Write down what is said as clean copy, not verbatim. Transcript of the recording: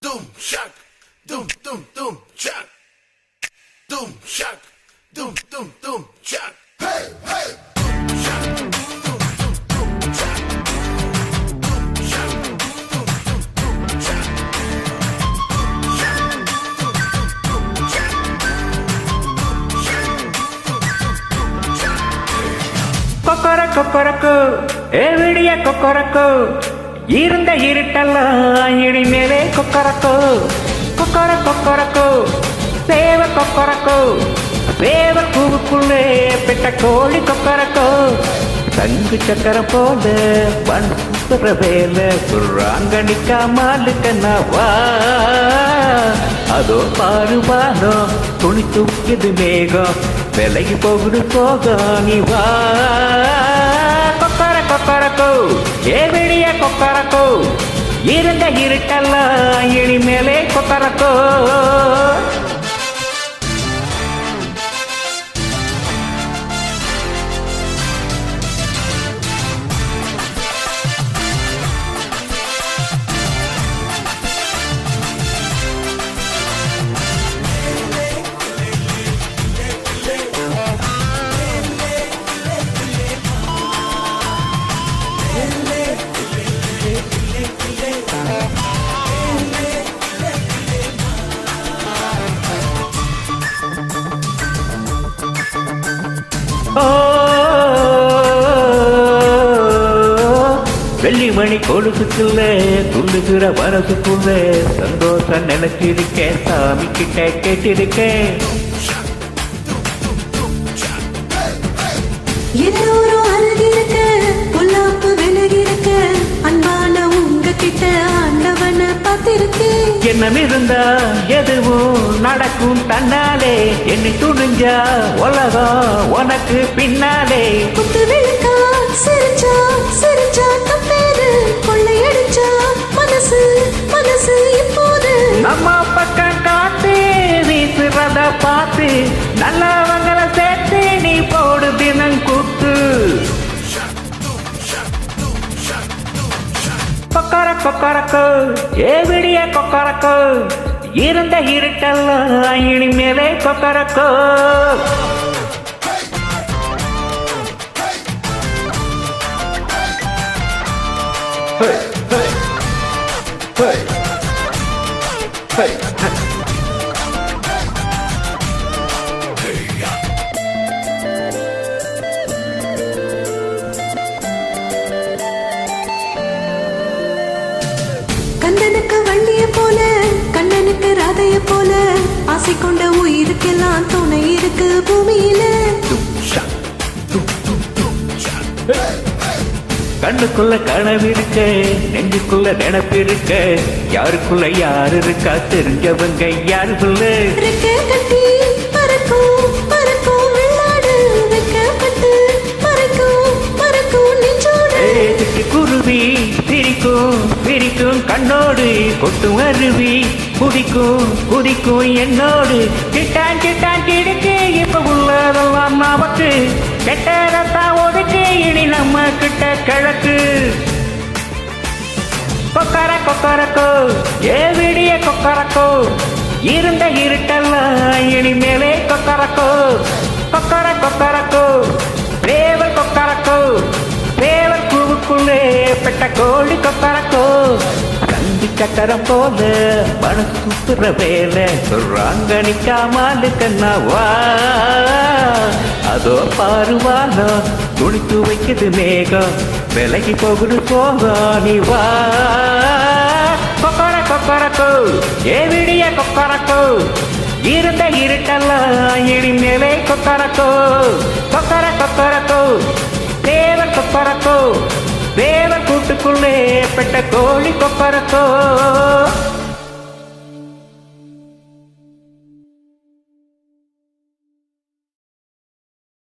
Doom shock, doom doom doom shock, doom shock, doom doom doom shock. Hey hey. Kokkarakko ஏவிடிய Kokkarakko இருந்த இருட்டெல்லாம் இடி மேலே கொக்கரக்கோ கொக்கரக்கோ சேவ கொக்கரக்கோ சேவ கூவுக்குள்ளே பெட்ட கோழி கொக்கரக்கோ தங்கு சக்கரம் போல வந்த வேல குராங்கணிக்காமலுக்கனவா அதோ பாருவானோ துணி தூக்கிது மேகம் விலகி போகுது போக நீ வா கொக்கரக்கோ ஏவிடிய கொக்கரக்கோ இருந்த இருட்டெல்லாம் இனி மேலே கொக்கரக்கோ. வெள்ளிமணி கொலுசுக்குள்ள துள்ளுகிற மனசுக்குள்ள சந்தோஷம் நினைச்சிருக்கேன் சாமி கிட்ட கேட்டிருக்கேன். எல்லோரும் அழகிருக்க பொல்லாப்பு விலகிருக்க அன்பான உங்ககிட்ட ஆண்டவனை பார்த்திருக்கேன். எண்ணம் இருந்தா எதுவும் நடக்கும் தன்னாலே என்னை துணிஞ்சா உலகம் உனக்கு பின்னாலே குத்து விளக்கா சிரிச்சா சிரிச்சா தப்பேது கொள்ளையடிச்சா மனசு மனசு இப்போது நம்ம பக்கம் காத்து வீசுறத பார்த்து நல்லவங்களை சேர்த்து நீ போடு தினம் கூத்து. கொக்கரக்கோ ஏவிடிய கொக்கரக்கோ இருந்த இருட்டெல்லாம் இனி மேலே Kokkarakko. Hey, hey, hey, hey, hey. கண்ணனுக்கு வள்ளிய போல கண்ணனுக்கு ராதைய போல ஆசை கொண்ட உயிருக்கெல்லாம் துணை இருக்கு பூமியில. கண்ணுக்குள்ள கனவு இருக்க நெஞ்சுக்குள்ள நினைப்பு இருக்க யாருக்குள்ள யாரு இருக்கா தெரிஞ்சவங்க யாரு சொல்லு. கட்டி பறக்கும் பறக்கும் வெள்ளாடு வெக்கப்பட்டு பறக்கும் பறக்கும் நெஞ்சோடு குருவி பிரிக்கும் பிரிக்கும் கண்ணோடு கொட்டும் அருவி குதிக்கும் குதிக்கும் என்னோடு கிட்டான் கிட்டான் கிடுக்கு இப்ப உள்ளதெல்லாம் நமக்கு கெட்டதான் ஒதுக்கு இனி நம்ம கிட்ட கிழக்கு. கொக்கரக்கோ ஏவிடிய கொக்கரக்கோ இருந்த இருட்டெல்லாம் இனி மேலே கொக்கரக்கோ கொக்கரக்கோ தேவல் கொக்கரக்கோ தேவல் கூவுக்குள்ளே பெட்ட கோழி கொக்கரக்கோ தந்தி சக்கரம் போல மனசு சுத்துற வேலை சொல்றாங்கணிக்காமலுக்கனவா அதோ பாருவானோ துணி துவைக்குது மேகம் விலகி போகுது போக நீ வா கொக்கரக்கோ ஏவிடிய கொக்கரக்கோ இருந்த இருட்டெல்லாம் இனி மேலே கொக்கரக்கோ கொக்கரக்கோ தேவன் கொக்கரக்கோ தேவன் கூட்டுக்குள்ளே பெட்ட கோழி கொக்கரக்கோ.